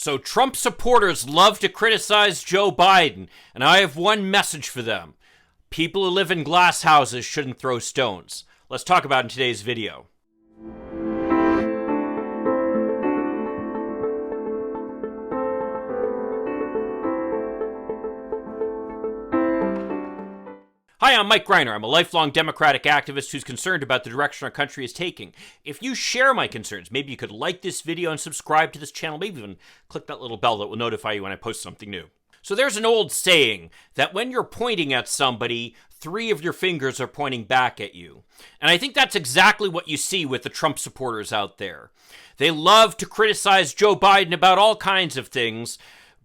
So Trump supporters love to criticize Joe Biden, and I have one message for them. People who live in glass houses shouldn't throw stones. Let's talk about it in today's video. Hi, I'm Mike Greiner. I'm a lifelong Democratic activist who's concerned about the direction our country is taking. If you share my concerns, maybe you could like this video and subscribe to this channel, maybe even click that little bell that will notify you when I post something new. So there's an old saying that when you're pointing at somebody, 3 of your fingers are pointing back at you. And I think that's exactly what you see with the Trump supporters out there. They love to criticize Joe Biden about all kinds of things,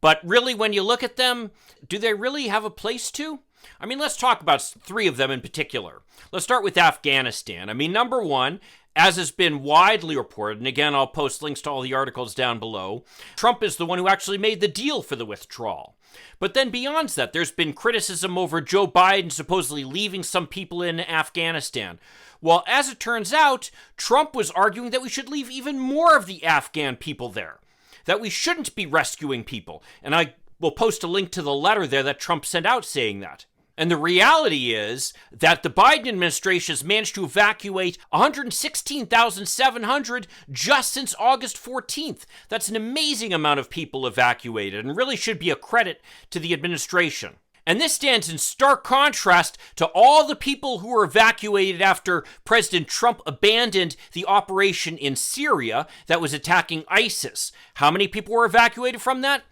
but really when you look at them, do they really have a place to? I mean, let's talk about 3 of them in particular. Let's start with Afghanistan. I mean, number one, as has been widely reported, and again, I'll post links to all the articles down below, Trump is the one who actually made the deal for the withdrawal. But then beyond that, there's been criticism over Joe Biden supposedly leaving some people in Afghanistan. Well, as it turns out, Trump was arguing that we should leave even more of the Afghan people there, that we shouldn't be rescuing people. And I will post a link to the letter there that Trump sent out saying that. And the reality is that the Biden administration has managed to evacuate 116,700 just since August 14th. That's an amazing amount of people evacuated and really should be a credit to the administration. And this stands in stark contrast to all the people who were evacuated after President Trump abandoned the operation in Syria that was attacking ISIS. How many people were evacuated from that?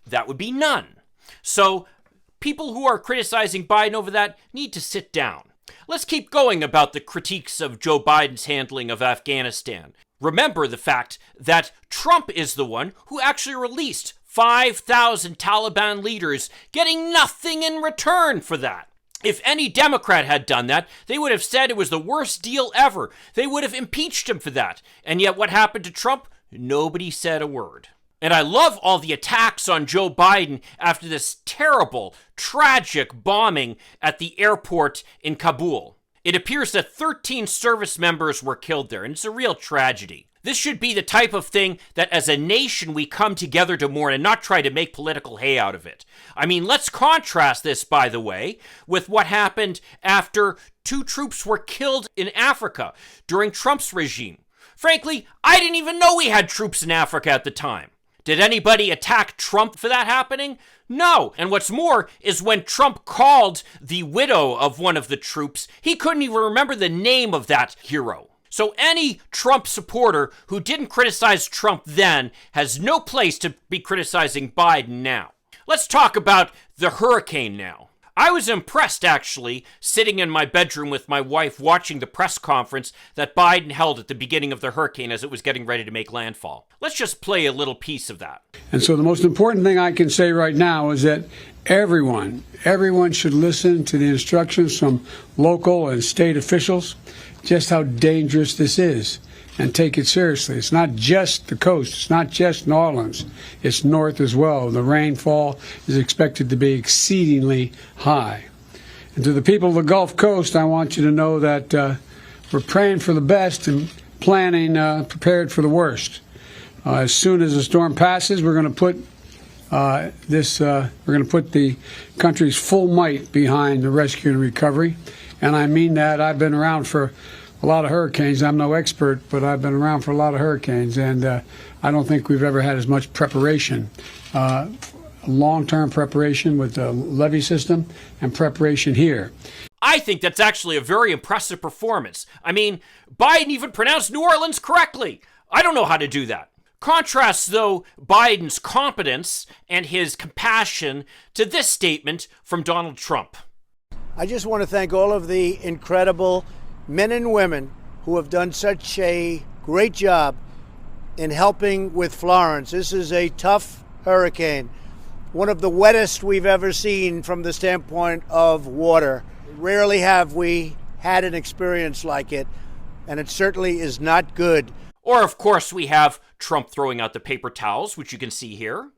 That would be none. So people who are criticizing Biden over that need to sit down. Let's keep going about the critiques of Joe Biden's handling of Afghanistan. Remember the fact that Trump is the one who actually released 5,000 Taliban leaders, getting nothing in return for that. If any Democrat had done that, they would have said it was the worst deal ever. They would have impeached him for that. And yet what happened to Trump? Nobody said a word. And I love all the attacks on Joe Biden after this terrible, tragic bombing at the airport in Kabul. It appears that 13 service members were killed there, and it's a real tragedy. This should be the type of thing that as a nation we come together to mourn and not try to make political hay out of it. I mean, let's contrast this, by the way, with what happened after 2 troops were killed in Africa during Trump's regime. Frankly, I didn't even know we had troops in Africa at the time. Did anybody attack Trump for that happening? No. And what's more is when Trump called the widow of one of the troops, he couldn't even remember the name of that hero. So any Trump supporter who didn't criticize Trump then has no place to be criticizing Biden now. Let's talk about the hurricane now. I was impressed, actually, sitting in my bedroom with my wife watching the press conference that Biden held at the beginning of the hurricane as it was getting ready to make landfall. Let's just play a little piece of that. And so the most important thing I can say right now is that everyone should listen to the instructions from local and state officials, just how dangerous this is, and take it seriously. It's not just the coast. It's not just New Orleans. It's north as well. The rainfall is expected to be exceedingly high. And to the people of the Gulf Coast, I want you to know that we're praying for the best and planning, prepared for the worst. As soon as the storm passes, we're going to put the country's full might behind the rescue and recovery. And I mean that. I've been around for a lot of hurricanes. I'm no expert, but I've been around for a lot of hurricanes, and I don't think we've ever had as much preparation, long-term preparation with the levee system and preparation here. I think that's actually a very impressive performance. I mean, Biden even pronounced New Orleans correctly. I don't know how to do that. Contrast, though, Biden's competence and his compassion to this statement from Donald Trump. I just want to thank all of the incredible men and women who have done such a great job in helping with Florence. This is a tough hurricane, one of the wettest we've ever seen from the standpoint of water. Rarely have we had an experience like it, and it certainly is not good. Or, of course, we have Trump throwing out the paper towels, which you can see here.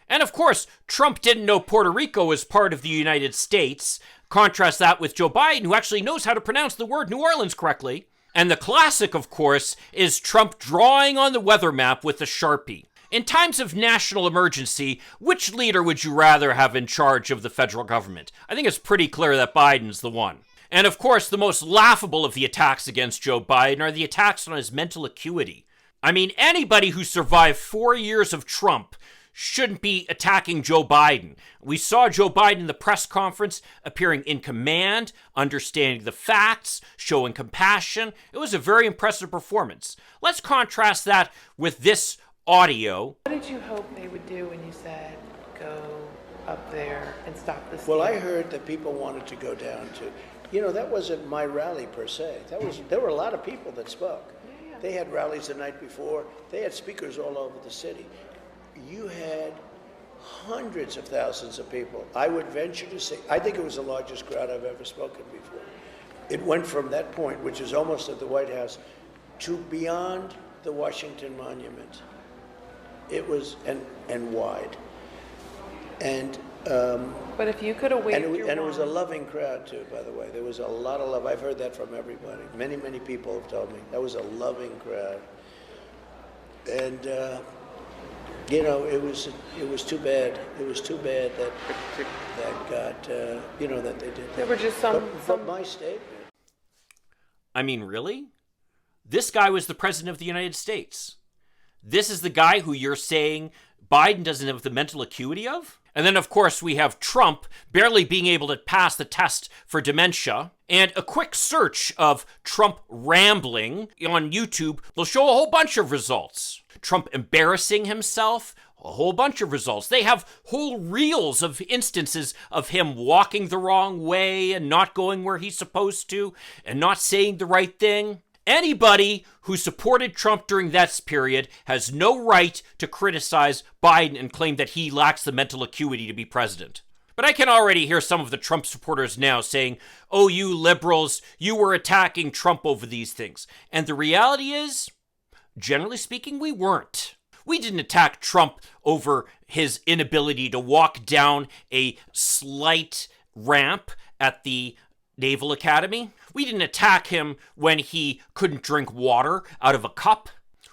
And of course, Trump didn't know Puerto Rico was part of the United States. Contrast that with Joe Biden, who actually knows how to pronounce the word New Orleans correctly. And the classic, of course, is Trump drawing on the weather map with a Sharpie. In times of national emergency, which leader would you rather have in charge of the federal government? I think it's pretty clear that Biden's the one. And of course, the most laughable of the attacks against Joe Biden are the attacks on his mental acuity. I mean, anybody who survived 4 years of Trump shouldn't be attacking Joe Biden. We saw Joe Biden in the press conference appearing in command, understanding the facts, showing compassion. It was a very impressive performance. Let's contrast that with this audio. What did you hope they would do when you said go up there and stop this? Well, I heard that people wanted to go down to, that wasn't my rally per se. There were a lot of people that spoke. Yeah. They had rallies the night before. They had speakers all over the city. You had hundreds of thousands of people. I would venture to say, I think it was the largest crowd I've ever spoken before. It went from that point, which is almost at the White House, to beyond the Washington Monument. It was, and wide. And but if you could have waved your and it was a wand. loving crowd too, by the way. There was a lot of love. I've heard that from everybody. Many, many people have told me that was a loving crowd. And it was too bad. It was too bad that got that they did. There were just But my statement. I mean, really? This guy was the president of the United States. This is the guy who you're saying Biden doesn't have the mental acuity of? And then, of course, we have Trump barely being able to pass the test for dementia. And a quick search of Trump rambling on YouTube will show a whole bunch of results. Trump embarrassing himself, a whole bunch of results. They have whole reels of instances of him walking the wrong way and not going where he's supposed to and not saying the right thing. Anybody who supported Trump during that period has no right to criticize Biden and claim that he lacks the mental acuity to be president. But I can already hear some of the Trump supporters now saying, oh, you liberals, you were attacking Trump over these things. And the reality is, generally speaking, we weren't. We didn't attack Trump over his inability to walk down a slight ramp at the Naval Academy. We didn't attack him when he couldn't drink water out of a cup,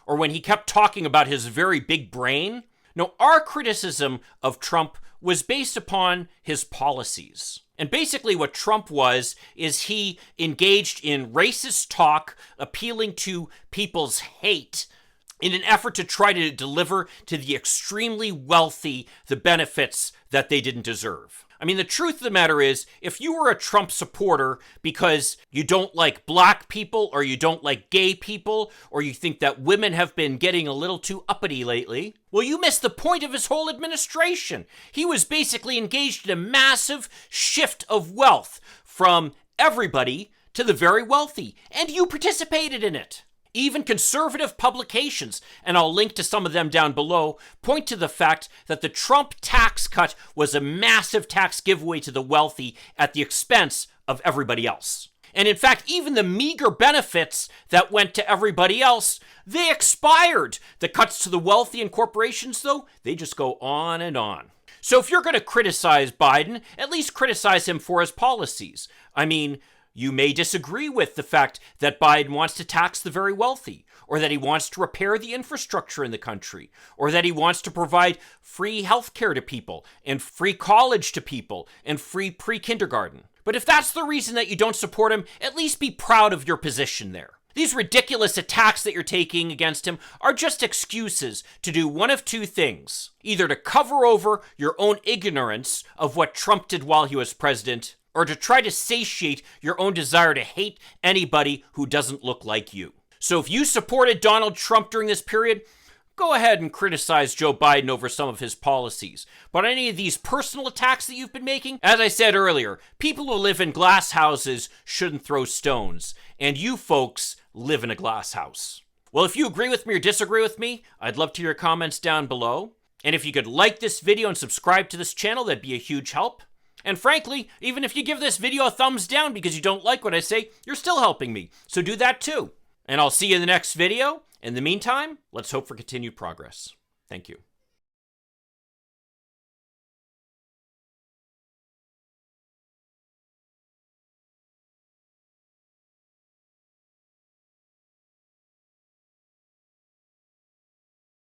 or when he kept talking about his very big brain. No, our criticism of Trump was based upon his policies. And basically what Trump was, is he engaged in racist talk, appealing to people's hate, in an effort to try to deliver to the extremely wealthy the benefits that they didn't deserve. I mean, the truth of the matter is, if you were a Trump supporter because you don't like black people, or you don't like gay people, or you think that women have been getting a little too uppity lately, well, you missed the point of his whole administration. He was basically engaged in a massive shift of wealth from everybody to the very wealthy, and you participated in it. Even conservative publications, and I'll link to some of them down below, point to the fact that the Trump tax cut was a massive tax giveaway to the wealthy at the expense of everybody else. And in fact, even the meager benefits that went to everybody else, they expired. The cuts to the wealthy and corporations, though, they just go on and on. So if you're going to criticize Biden, at least criticize him for his policies. I mean, you may disagree with the fact that Biden wants to tax the very wealthy, or that he wants to repair the infrastructure in the country, or that he wants to provide free health care to people, and free college to people, and free pre-kindergarten. But if that's the reason that you don't support him, at least be proud of your position there. These ridiculous attacks that you're taking against him are just excuses to do one of two things. Either to cover over your own ignorance of what Trump did while he was president, or to try to satiate your own desire to hate anybody who doesn't look like you. So if you supported Donald Trump during this period, go ahead and criticize Joe Biden over some of his policies. But any of these personal attacks that you've been making, as I said earlier, people who live in glass houses shouldn't throw stones. And you folks live in a glass house. Well, if you agree with me or disagree with me, I'd love to hear your comments down below. And if you could like this video and subscribe to this channel, that'd be a huge help. And frankly, even if you give this video a thumbs down because you don't like what I say, you're still helping me. So do that too. And I'll see you in the next video. In the meantime, let's hope for continued progress. Thank you.